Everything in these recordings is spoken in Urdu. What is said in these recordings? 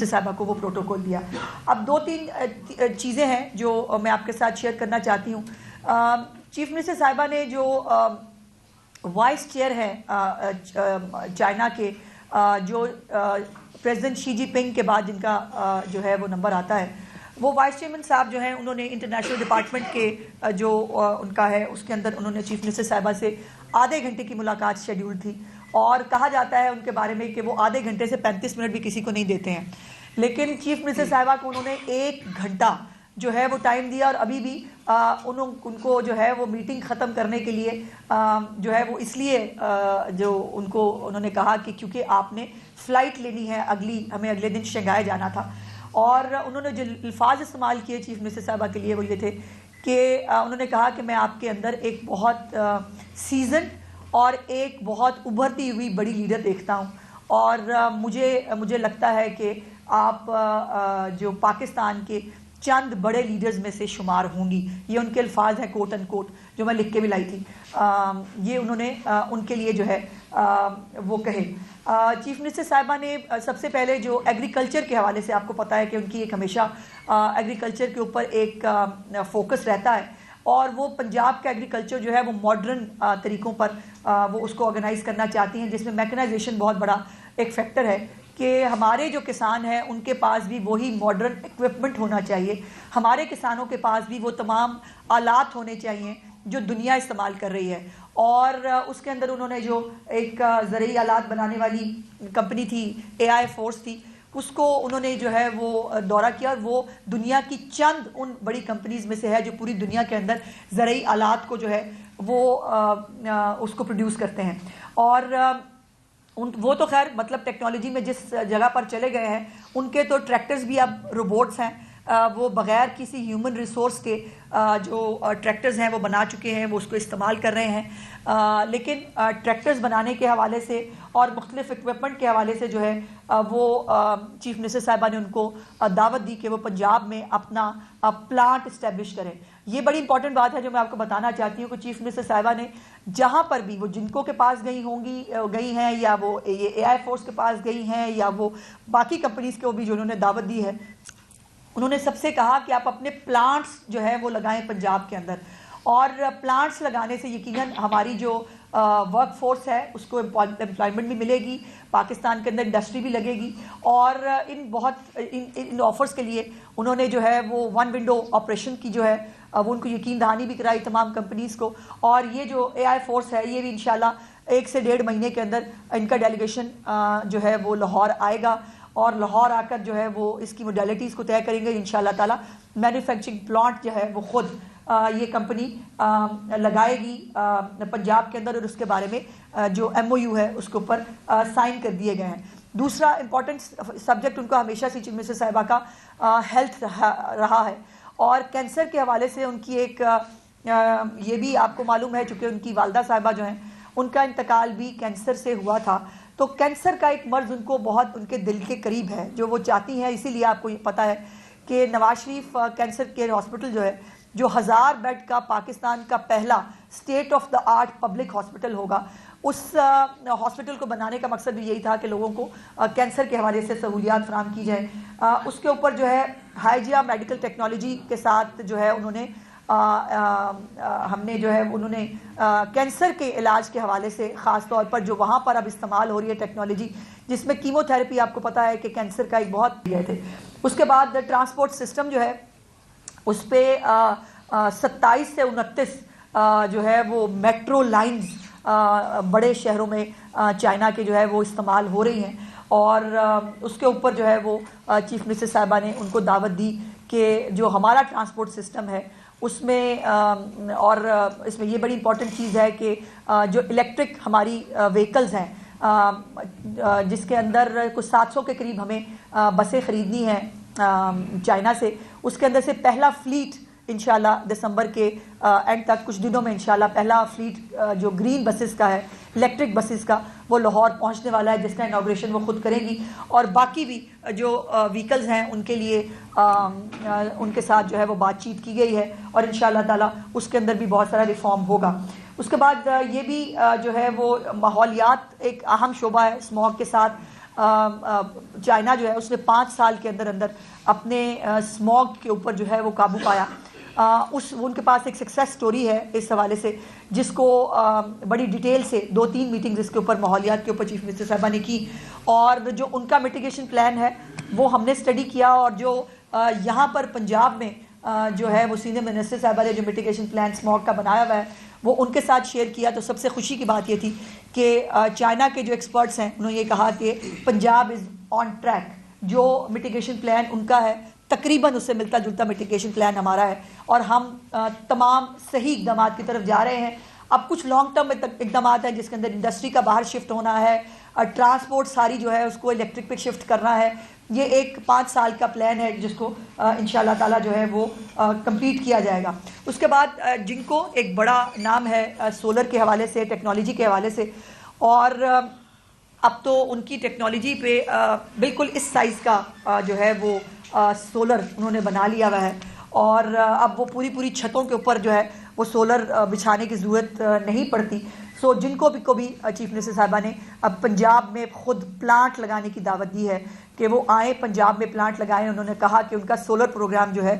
صاحبہ کو وہ پروٹوکول دیا۔ اب دو تین چیزیں ہیں جو میں آپ کے ساتھ شیئر کرنا چاہتی ہوں۔ چیف منسٹر صاحبہ نے جو وائس چیئر ہے چائنا کے، جو پریزیڈنٹ شی جی پنگ کے بعد جن کا جو ہے وہ نمبر آتا ہے، وہ وائس چیئرمین صاحب جو ہیں انہوں نے انٹرنیشنل ڈپارٹمنٹ کے جو ان کا ہے اس کے اندر انہوں نے چیف منسٹر صاحبہ سے آدھے گھنٹے کی ملاقات شیڈیول تھی، اور کہا جاتا ہے ان کے بارے میں کہ وہ آدھے گھنٹے سے 35 منٹ بھی کسی کو نہیں دیتے ہیں، لیکن چیف منسٹر صاحبہ کو انہوں نے 1 گھنٹہ جو ہے وہ ٹائم دیا، اور ابھی بھی ان کو جو ہے وہ میٹنگ ختم کرنے کے لیے جو ہے وہ اس لیے جو ان کو انہوں نے کہا کہ کیونکہ آپ نے فلائٹ لینی ہے ہمیں اگلے دن شنگھائی جانا تھا، اور انہوں نے جو الفاظ استعمال کیے چیف منسٹر صاحبہ کے لیے وہ یہ تھے کہ انہوں نے کہا کہ میں آپ کے اندر ایک بہت سیزن اور ایک بہت ابھرتی ہوئی بڑی لیڈر دیکھتا ہوں، اور مجھے لگتا ہے کہ آپ جو پاکستان کے چند بڑے لیڈرز میں سے شمار ہوں گی۔ یہ ان کے الفاظ ہیں کوٹ ان کوٹ، جو میں لکھ کے بھی لائی تھی، یہ انہوں نے ان کے لیے جو ہے وہ کہے۔ چیف منسٹر صاحبہ نے سب سے پہلے جو ایگریکلچر کے حوالے سے، آپ کو پتہ ہے کہ ان کی ایک ہمیشہ ایگریکلچر کے اوپر ایک فوکس رہتا ہے، اور وہ پنجاب کا ایگریکلچر جو ہے وہ ماڈرن طریقوں پر وہ اس کو آرگنائز کرنا چاہتی ہیں، جس میں میکنائزیشن بہت بڑا ایک فیکٹر ہے کہ ہمارے جو کسان ہیں ان کے پاس بھی وہی ماڈرن ایکوپمنٹ ہونا چاہیے، ہمارے کسانوں کے پاس بھی وہ تمام آلات ہونے چاہیے جو دنیا استعمال کر رہی ہے۔ اور اس کے اندر انہوں نے جو ایک زرعی آلات بنانے والی کمپنی تھی AI فورس تھی، اس کو انہوں نے جو ہے وہ دورہ کیا، اور وہ دنیا کی چند ان بڑی کمپنیز میں سے ہے جو پوری دنیا کے اندر زرعی آلات کو جو ہے وہ اس کو پروڈیوس کرتے ہیں۔ اور وہ تو خیر مطلب ٹیکنالوجی میں جس جگہ پر چلے گئے ہیں، ان کے تو ٹریکٹرز بھی اب روبوٹس ہیں، وہ بغیر کسی ہیومن ریسورس کے جو ٹریکٹرز ہیں وہ بنا چکے ہیں، وہ اس کو استعمال کر رہے ہیں، لیکن ٹریکٹرز بنانے کے حوالے سے اور مختلف اکوپمنٹ کے حوالے سے جو ہے وہ چیف منسٹر صاحبہ نے ان کو دعوت دی کہ وہ پنجاب میں اپنا پلانٹ اسٹیبلش کریں۔ یہ بڑی امپورٹنٹ بات ہے جو میں آپ کو بتانا چاہتی ہوں کہ چیف منسٹر صاحبہ نے جہاں پر بھی وہ جنکو کے پاس گئی ہیں، یا وہ یہ AI فورس کے پاس گئی ہیں، یا وہ باقی کمپنیز کو بھی جو انہوں نے دعوت دی ہے، انہوں نے سب سے کہا کہ آپ اپنے پلانٹس جو ہے وہ لگائیں پنجاب کے اندر، اور پلانٹس لگانے سے یقیناً ہماری جو ورک فورس ہے اس کو امپلائمنٹ بھی ملے گی، پاکستان کے اندر انڈسٹری بھی لگے گی، اور ان آفرز کے لیے انہوں نے جو ہے وہ 1 ونڈو آپریشن کی جو ہے وہ ان کو یقین دہانی بھی کرائی تمام کمپنیز کو، اور یہ جو AI فورس ہے یہ بھی انشاءاللہ 1 سے 1.5 مہینے کے اندر ان کا ڈیلیگیشن جو ہے وہ لاہور آئے گا، اور لاہور آ کر جو ہے وہ اس کی موڈیلٹیز کو طے کریں گے انشاءاللہ تعالی۔ مینوفیکچرنگ پلانٹ جو ہے وہ خود یہ کمپنی لگائے گی پنجاب کے اندر، اور اس کے بارے میں جو MOU ہے اس کے اوپر سائن کر دیے گئے ہیں۔ دوسرا امپورٹنٹ سبجیکٹ ان کو ہمیشہ سے چیف منسٹر صاحبہ کا ہیلتھ رہا ہے، اور کینسر کے حوالے سے ان کی ایک یہ بھی آپ کو معلوم ہے چونکہ ان کی والدہ صاحبہ جو ہیں ان کا انتقال بھی کینسر سے ہوا تھا، تو کینسر کا ایک مرض ان کو بہت ان کے دل کے قریب ہے، جو وہ چاہتی ہیں، اسی لیے آپ کو یہ پتہ ہے کہ Nawaz Sharif cancer care hospital جو ہے، جو 1000 بیڈ کا پاکستان کا پہلا state of the art public hospital ہوگا، اس ہاسپٹل کو بنانے کا مقصد بھی یہی تھا کہ لوگوں کو کینسر کے حوالے سے سہولیات فراہم کی جائیں۔ اس کے اوپر جو ہے ہائیجیا میڈیکل ٹیکنالوجی کے ساتھ جو ہے انہوں نے ہم نے جو ہے انہوں نے کینسر کے علاج کے حوالے سے خاص طور پر جو وہاں پر اب استعمال ہو رہی ہے ٹیکنالوجی، جس میں کیمو تھراپی آپ کو پتہ ہے کہ کینسر کا ایک بہت گئے تھے۔ اس کے بعد ٹرانسپورٹ سسٹم جو ہے اس پہ 27 سے 29 جو ہے وہ میٹرو لائنز بڑے شہروں میں چائنا کے جو ہے وہ استعمال ہو رہی ہیں، اور اس کے اوپر جو ہے وہ چیف منسٹر صاحبہ نے ان کو دعوت دی کہ جو ہمارا ٹرانسپورٹ سسٹم ہے اس میں اور اس میں یہ بڑی امپورٹنٹ چیز ہے کہ جو الیکٹرک ہماری وہیکلز ہیں، جس کے اندر کچھ 700 کے قریب ہمیں بسیں خریدنی ہیں چائنا سے، اس کے اندر سے پہلا فلیٹ انشاءاللہ دسمبر کے اینڈ تک کچھ دنوں میں انشاءاللہ پہلا فلیٹ جو گرین بسز کا ہے، الیکٹرک بسز کا، وہ لاہور پہنچنے والا ہے، جس کا انوگریشن وہ خود کریں گی، اور باقی بھی جو وہیکلز ہیں ان کے لیے ان کے ساتھ جو ہے وہ بات چیت کی گئی ہے، اور انشاءاللہ تعالی اس کے اندر بھی بہت سارا ریفارم ہوگا۔ اس کے بعد یہ بھی جو ہے وہ ماحولیات ایک اہم شعبہ ہے، اسموگ کے ساتھ چائنا جو ہے اس نے 5 سال کے اندر اندر اپنے اسموگ کے اوپر جو ہے وہ قابو پایا. ان کے پاس ایک سکسیس سٹوری ہے اس حوالے سے, جس کو بڑی ڈیٹیل سے 2-3 میٹنگز اس کے اوپر ماحولیات کے اوپر چیف منسٹر صاحبہ نے کی, اور جو ان کا میٹیگیشن پلان ہے وہ ہم نے اسٹڈی کیا, اور جو یہاں پر پنجاب میں جو ہے وہ سینئر منسٹر صاحبہ نے جو میٹیگیشن پلان اسموگ کا بنایا ہوا ہے وہ ان کے ساتھ شیئر کیا. تو سب سے خوشی کی بات یہ تھی کہ چائنا کے جو ایکسپرٹس ہیں انہوں نے یہ کہا کہ پنجاب از آن ٹریک, جو میٹیگیشن پلان ان کا ہے تقریباً اس سے ملتا جلتا میٹیگیشن پلان ہمارا ہے, اور ہم تمام صحیح اقدامات کی طرف جا رہے ہیں. اب کچھ لانگ ٹرم اقدامات ہیں جس کے اندر انڈسٹری کا باہر شفٹ ہونا ہے, ٹرانسپورٹ ساری جو ہے اس کو الیکٹرک پہ شفٹ کرنا ہے. یہ ایک 5 سال کا پلان ہے جس کو انشاءاللہ تعالیٰ جو ہے وہ کمپلیٹ کیا جائے گا. اس کے بعد جن کو ایک بڑا نام ہے سولر کے حوالے سے, ٹیکنالوجی کے حوالے سے, اور اب تو ان کی ٹیکنالوجی پہ بالکل اس سائز کا جو ہے وہ سولر انہوں نے بنا لیا ہوا ہے, اور اب وہ پوری چھتوں کے اوپر جو ہے وہ سولر بچھانے کی ضرورت نہیں پڑتی. سو جن کو بھی چیف منسٹر صاحبہ نے اب پنجاب میں خود پلانٹ لگانے کی دعوت دی ہے کہ وہ آئیں پنجاب میں پلانٹ لگائیں. انہوں نے کہا کہ ان کا سولر پروگرام جو ہے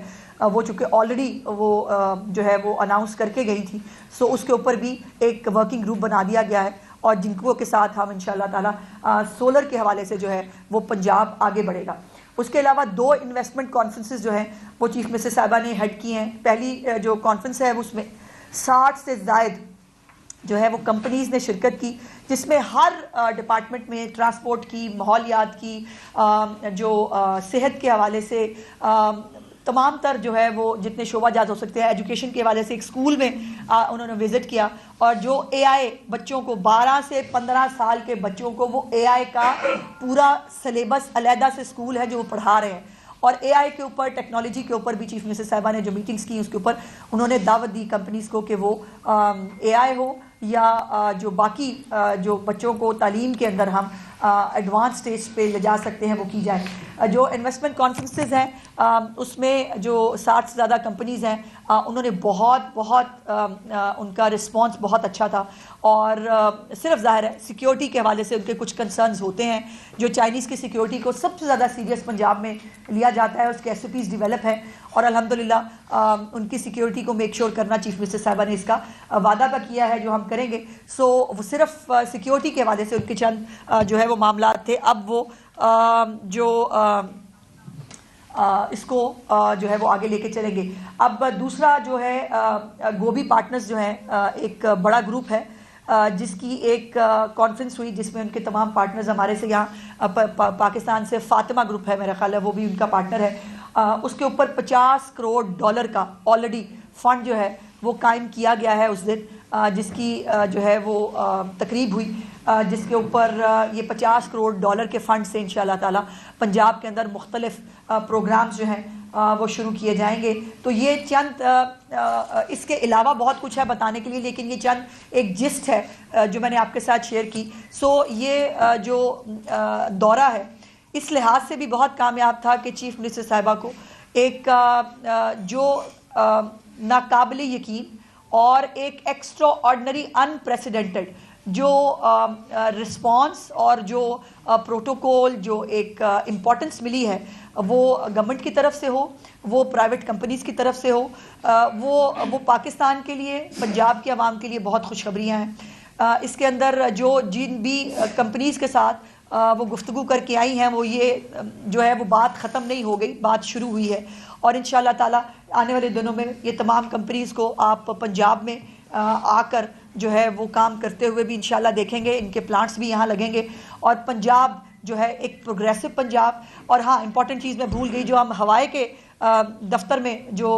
وہ چونکہ آلریڈی وہ جو ہے وہ اناؤنس کر کے گئی تھی, سو اس کے اوپر بھی ایک ورکنگ گروپ بنا دیا گیا ہے, اور جن کو کے ساتھ ہم انشاءاللہ تعالیٰ سولر کے حوالے سے جو ہے وہ پنجاب آگے بڑھے گا. اس کے علاوہ 2 انویسٹمنٹ کانفرنسز جو ہیں وہ چیف منسٹر صاحبہ نے ہیڈ کی ہیں. پہلی جو کانفرنس ہے اس میں 60 سے زائد جو ہے وہ کمپنیز نے شرکت کی, جس میں ہر ڈپارٹمنٹ میں ٹرانسپورٹ کی, ماحولیات کی, جو صحت کے حوالے سے تمام تر جو ہے وہ جتنے شعبہ جات ہو سکتے ہیں, ایجوکیشن کے حوالے سے ایک اسکول میں انہوں نے وزٹ کیا, اور جو اے آئی بچوں کو 12 سے 15 سال کے بچوں کو وہ اے آئی کا پورا سلیبس علیحدہ سے اسکول ہے جو وہ پڑھا رہے ہیں, اور اے آئی کے اوپر, ٹیکنالوجی کے اوپر بھی چیف منسٹر صاحبہ نے جو میٹنگز کی اس کے اوپر انہوں نے دعوت دی کمپنیز کو کہ وہ اے آئی ہو یا جو باقی جو بچوں کو تعلیم کے اندر ہم ایڈوانس سٹیج پہ لے جا سکتے ہیں وہ کی جائے. جو انویسٹمنٹ کانفرنسز ہیں اس میں جو 60 سے زیادہ کمپنیز ہیں انہوں نے بہت ان کا رسپانس بہت اچھا تھا, اور صرف ظاہر ہے سیکیورٹی کے حوالے سے ان کے کچھ کنسرنز ہوتے ہیں. جو چائنیز کی سیکیورٹی کو سب سے زیادہ سیریس پنجاب میں لیا جاتا ہے, اس کے ایس او پیز ڈیولپ ہیں, اور الحمدللہ ان کی سیکیورٹی کو میک شور کرنا چیف منسٹر صاحبہ نے اس کا وعدہ کا کیا ہے جو ہم کریں گے. سو وہ صرف سیکیورٹی کے حوالے سے ان کے چند جو ہے وہ معاملات تھے, اب وہ جو اس کو جو ہے وہ آگے لے کے چلیں گے. اب دوسرا جو ہے گوبھی پارٹنرز جو ہیں ایک بڑا گروپ ہے جس کی ایک کانفرنس ہوئی جس میں ان کے تمام پارٹنرز ہمارے سے یہاں پاکستان سے فاطمہ گروپ ہے میرا خیال ہے وہ بھی ان کا پارٹنر ہے. اس کے اوپر $50 کروڑ کا آلریڈی فنڈ جو ہے وہ قائم کیا گیا ہے اس دن, جس کی جو ہے وہ تقریب ہوئی, جس کے اوپر یہ $50 کروڑ کے فنڈ سے انشاءاللہ تعالیٰ پنجاب کے اندر مختلف پروگرامز جو ہیں وہ شروع کیے جائیں گے. تو یہ چند اس کے علاوہ بہت کچھ ہے بتانے کے لیے, لیکن یہ چند ایک جسٹ ہے جو میں نے آپ کے ساتھ شیئر کی. سو یہ جو دورہ ہے اس لحاظ سے بھی بہت کامیاب تھا کہ چیف منسٹر صاحبہ کو ایک جو ناقابل یقین اور ایک ایکسٹرا آرڈنری انپریسیڈنٹڈ جو رسپانس اور جو پروٹوکول جو ایک امپورٹنس ملی ہے وہ گورنمنٹ کی طرف سے ہو, وہ پرائیویٹ کمپنیز کی طرف سے ہو, وہ پاکستان کے لیے, پنجاب کی عوام کے لیے بہت خوشخبریاں ہیں. اس کے اندر جو جن بھی کمپنیز کے ساتھ وہ گفتگو کر کے آئی ہیں وہ یہ جو ہے وہ بات ختم نہیں ہو گئی, بات شروع ہوئی ہے, اور انشاءاللہ تعالیٰ آنے والے دنوں میں یہ تمام کمپنیز کو آپ پنجاب میں آ کر جو ہے وہ کام کرتے ہوئے بھی انشاءاللہ دیکھیں گے. ان کے پلانٹس بھی یہاں لگیں گے, اور پنجاب جو ہے ایک پروگریسو پنجاب. اور ہاں امپورٹنٹ چیز میں بھول گئی, جو ہم ہوائے کے دفتر میں جو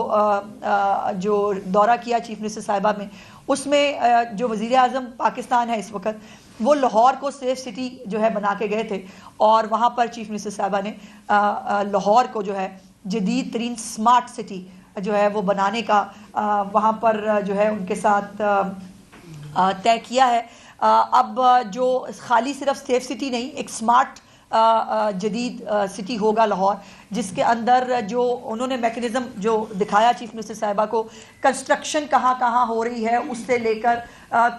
دورہ کیا چیف منسٹر صاحبہ میں, اس میں جو وزیر اعظم پاکستان ہے اس وقت وہ لاہور کو سیف سٹی جو ہے بنا کے گئے تھے, اور وہاں پر چیف منسٹر صاحبہ نے لاہور کو جو ہے جدید ترین سمارٹ سٹی جو ہے وہ بنانے کا وہاں پر جو ہے ان کے ساتھ طے کیا ہے. اب جو خالی صرف سیف سٹی نہیں, ایک سمارٹ جدید سٹی ہوگا لاہور، جس کے اندر جو انہوں نے میکنزم جو دکھایا چیف منسٹر صاحبہ کو، کنسٹرکشن کہاں کہاں ہو رہی ہے اس سے لے کر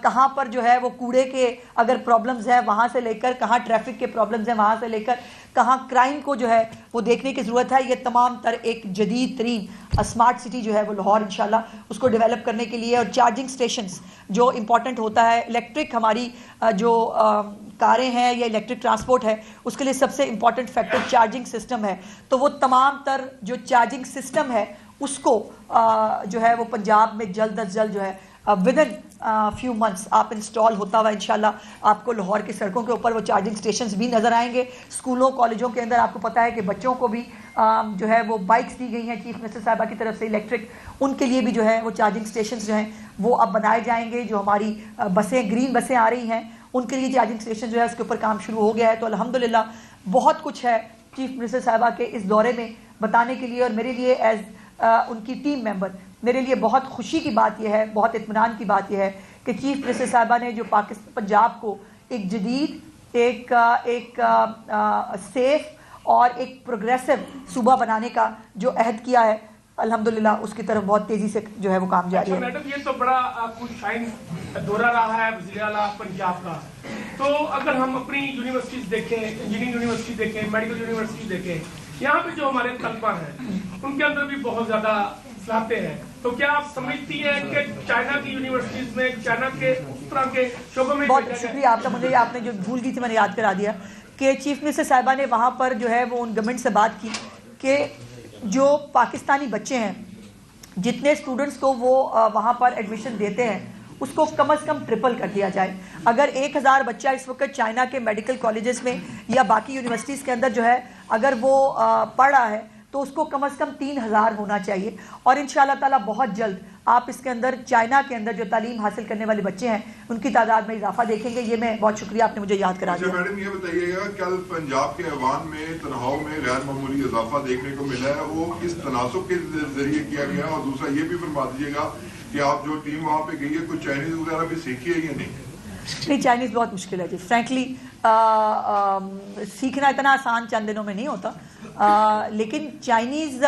کہاں پر جو ہے وہ کوڑے کے اگر پرابلمز ہیں وہاں سے لے کر کہاں ٹریفک کے پرابلمز ہیں وہاں سے لے کر کہاں کرائم کو جو ہے وہ دیکھنے کی ضرورت ہے، یہ تمام تر ایک جدید ترین اسمارٹ سٹی جو ہے وہ لاہور انشاءاللہ اس کو ڈیولپ کرنے کے لیے، اور چارجنگ سٹیشنز جو امپورٹنٹ ہوتا ہے، الیکٹرک ہماری جو کاریں ہیں یا الیکٹرک ٹرانسپورٹ ہے اس کے لیے سب سے امپورٹنٹ فیکٹر چارجنگ سسٹم ہے، تو وہ تمام تر جو چارجنگ سسٹم ہے اس کو جو ہے وہ پنجاب میں جلد از جلد جو ہے ودن فیو منتھس آپ انسٹال ہوتا ہوا انشاءاللہ آپ کو لاہور کی سڑکوں کے اوپر وہ چارجنگ سٹیشنز بھی نظر آئیں گے. اسکولوں کالجوں کے اندر آپ کو پتہ ہے کہ بچوں کو بھی جو ہے وہ بائکس دی گئی ہیں چیف منسٹر صاحبہ کی طرف سے الیکٹرک، ان کے لیے بھی جو ہے وہ چارجنگ سٹیشنز جو ہیں وہ اب بنائے جائیں گے. جو ہماری بسیں گرین بسیں آ رہی ہیں ان کے لیے چارجنگ سٹیشن جو ہے اس کے اوپر کام شروع ہو گیا ہے. تو الحمدللہ بہت کچھ ہے چیف منسٹر صاحبہ کے اس دورے میں بتانے کے لیے، اور میرے لیے ایز ان کی ٹیم ممبر میرے لیے بہت خوشی کی بات یہ ہے، بہت اطمینان کی بات یہ ہے کہ چیف منسٹر صاحبہ نے جو پنجاب کو ایک جدید ایک سیف اور ایک پروگریسو صوبہ بنانے کا جو عہد کیا ہے، الحمدللہ اس کی طرف بہت تیزی سے جو ہے وہ کام جاری ہے. میڈم یہ تو بڑا کچھ شائن دورہ رہا ہے وزیر اعلیٰ پنجاب کا، تو اگر ہم اپنی یونیورسٹیز دیکھیں، انجینئرنگ یونیورسٹی دیکھیں، میڈیکل یونیورسٹی دیکھیں، یہاں پہ جو ہمارے طلبہ ہیں ان کے اندر بھی بہت زیادہ صلاحیتیں ہیں، تو کیا آپ سمجھتی ہیں کہ چائنا کی یونیورسٹیز میں چائنا کے اس طرح کے شعبوں میں؟ بہت شکریہ آپ کا، مجھے آپ نے جو بھول گئی تھی میں نے یاد کرا دیا کہ چیف منسٹر صاحبہ نے وہاں پر جو ہے وہ ان گورنمنٹ سے بات کی کہ جو پاکستانی بچے ہیں جتنے اسٹوڈنٹس کو وہ وہاں پر ایڈمیشن دیتے ہیں اس کو کم از کم ٹرپل کر دیا جائے. اگر 1000 بچہ اس وقت چائنا کے میڈیکل کالجز میں یا باقی یونیورسٹیز کے اندر جو ہے اگر وہ پڑھ رہا ہے تو اس کو کم از کم 3000 ہونا چاہیے، اور انشاءاللہ تعالیٰ بہت جلد آپ اس کے اندر چائنا کے اندر جو تعلیم حاصل کرنے والے بچے ہیں ان کی تعداد میں اضافہ دیکھیں گے. یہ میں بہت شکریہ آپ نے مجھے یاد کرا دیا. میڈم یہ بتائیے گا کل پنجاب کے ایوان میں تنخواہوں میں غیر معمولی اضافہ دیکھنے کو ملا ہے، وہ کس تناسب کے ذریعے کیا گیا، اور دوسرا یہ بھی فرما دیجیے گا کہ آپ جو ٹیم وہاں پہ گئی ہے کچھ چائنیز وغیرہ بھی سیکھی ہے یا نہیں؟ نہیں، چائنیز بہت مشکل ہے جی، فرینکلی سیکھنا اتنا آسان چند دنوں میں نہیں ہوتا، لیکن چائنیز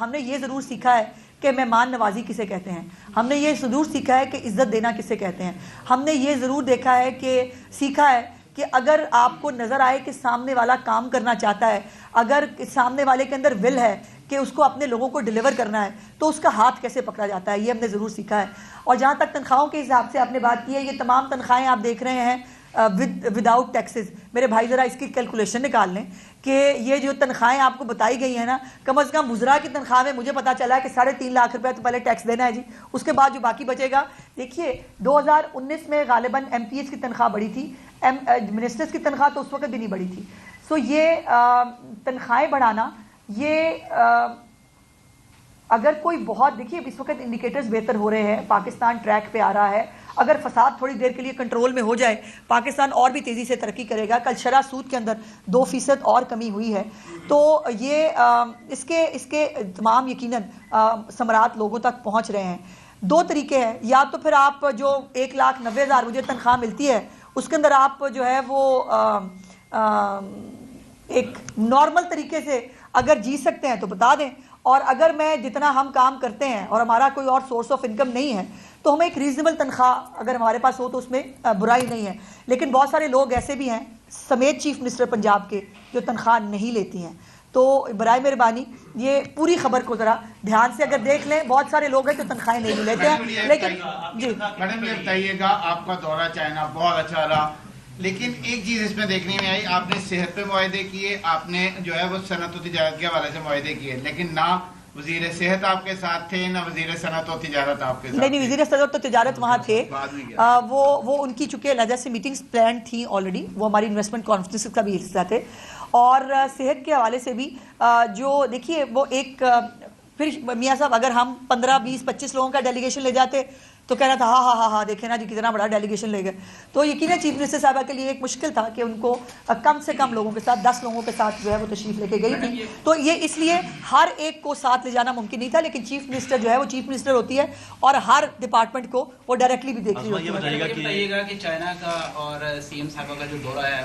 ہم نے یہ ضرور سیکھا ہے کہ مہمان نوازی کسے کہتے ہیں، ہم نے یہ ضرور سیکھا ہے کہ عزت دینا کسے کہتے ہیں، ہم نے یہ ضرور دیکھا ہے کہ سیکھا ہے کہ اگر آپ کو نظر آئے کہ سامنے والا کام کرنا چاہتا ہے، اگر سامنے والے کے اندر ول ہے کہ اس کو اپنے لوگوں کو ڈیلیور کرنا ہے تو اس کا ہاتھ کیسے پکڑا جاتا ہے، یہ ہم نے ضرور سیکھا ہے. اور جہاں تک تنخواہوں کے حساب سے آپ نے بات کی ہے، یہ تمام تنخواہیں آپ دیکھ رہے ہیں وداؤٹ ٹیکسز. میرے بھائی ذرا اس کی کیلکولیشن نکال لیں کہ یہ جو تنخواہیں آپ کو بتائی گئی ہیں نا، کم از کم وزراء کی تنخواہ میں مجھے پتا چلا ہے کہ 3.5 لاکھ روپے تو پہلے ٹیکس دینا ہے جی، اس کے بعد جو باقی بچے گا. دیکھیے 2019 میں غالباً ایم پی ایس کی تنخواہ بڑھی تھی، منسٹرز کی تنخواہ تو اس وقت بھی نہیں بڑھی تھی. سو یہ تنخواہیں بڑھانا، یہ اگر کوئی بہت، دیکھیے اس وقت انڈیکیٹرز بہتر ہو رہے ہیں، پاکستان ٹریک پہ آ رہا ہے، اگر فساد تھوڑی دیر کے لیے کنٹرول میں ہو جائے پاکستان اور بھی تیزی سے ترقی کرے گا. کل شرح سود کے اندر 2% اور کمی ہوئی ہے، تو یہ اس کے تمام یقیناً ثمرات لوگوں تک پہنچ رہے ہیں. 2 طریقے ہیں، یا تو پھر آپ جو 1,90,000 مجھے تنخواہ ملتی ہے اس کے اندر آپ جو ہے وہ ایک نارمل طریقے سے اگر جی سکتے ہیں تو بتا دیں، اور اگر میں جتنا ہم کام کرتے ہیں اور ہمارا کوئی اور سورس آف انکم نہیں ہے تو ہمیں ایک ریزنیبل تنخواہ اگر ہمارے پاس ہو تو اس میں برائی نہیں ہے. لیکن بہت سارے لوگ ایسے بھی ہیں سمیت چیف منسٹر پنجاب کے جو تنخواہ نہیں لیتی ہیں، تو برائے مہربانی یہ پوری خبر کو ذرا دھیان سے اگر دیکھ لیں. بہت سارے لوگ ہیں جو تنخواہیں نہیں لیتے ہیں. لیکن جی میڈم یہ بتائیے گا، آپ کا دورہ چائنا بہت اچھا رہا، لیکن ایک چیز اس میں دیکھنے میں آئی، آپ نے صحت پہ معاہدے کیے، آپ نے جو ہے وہ صنعت و تجارت کے حوالے سے معاہدے کیے، لیکن نہ وزیر صحت آپ کے ساتھ تھے نہ وزیر صنعت و تجارت آپ کے ساتھ. نہیں، وزیر صنعت و تجارت وہاں تھے، وہ ان کی چونکہ علیحدہ سے میٹنگز پلان تھیں آلریڈی، وہ ہماری انویسٹمنٹ کانفرنس کا بھی حصہ تھے. اور صحت کے حوالے سے بھی جو دیکھیے وہ ایک پھر میاں صاحب اگر ہم 15 20 25 لوگوں کا ڈیلیگیشن لے جاتے تو کہنا تھا ہاں دیکھیں نا جی کتنا بڑا ڈیلیگیشن لے گئے. تو یقیناً چیف منسٹر صاحبہ کے لیے ایک مشکل تھا کہ ان کو کم سے کم لوگوں کے ساتھ 10 لوگوں کے ساتھ جو ہے وہ تشریف لے کے گئی تھی. تو یہ اس لیے ہر ایک کو ساتھ لے جانا ممکن نہیں تھا، لیکن چیف منسٹر جو ہے وہ چیف منسٹر ہوتی ہے اور ہر ڈپارٹمنٹ کو وہ ڈائریکٹلی بھی دیکھ رہی ہوتی ہے. یہ بتائیے گا کہ چائنا کا اور سی ایم صاحبہ کا جو دورہ ہے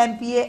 MPA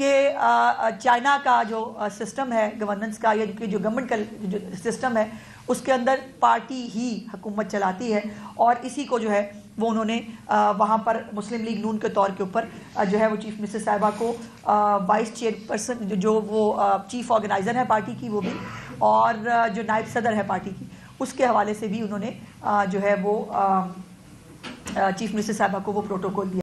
کہ چائنا کا جو سسٹم ہے گورننس کا یا جو گورنمنٹ کا جو سسٹم ہے اس کے اندر پارٹی ہی حکومت چلاتی ہے، اور اسی کو جو ہے وہ انہوں نے وہاں پر مسلم لیگ نون کے طور کے اوپر جو ہے وہ چیف منسٹر صاحبہ کو وائس چیئر پرسن جو وہ چیف آرگنائزر ہے پارٹی کی وہ بھی، اور جو نائب صدر ہے پارٹی کی اس کے حوالے سے بھی انہوں نے جو ہے وہ چیف منسٹر صاحبہ کو وہ پروٹوکول دیا۔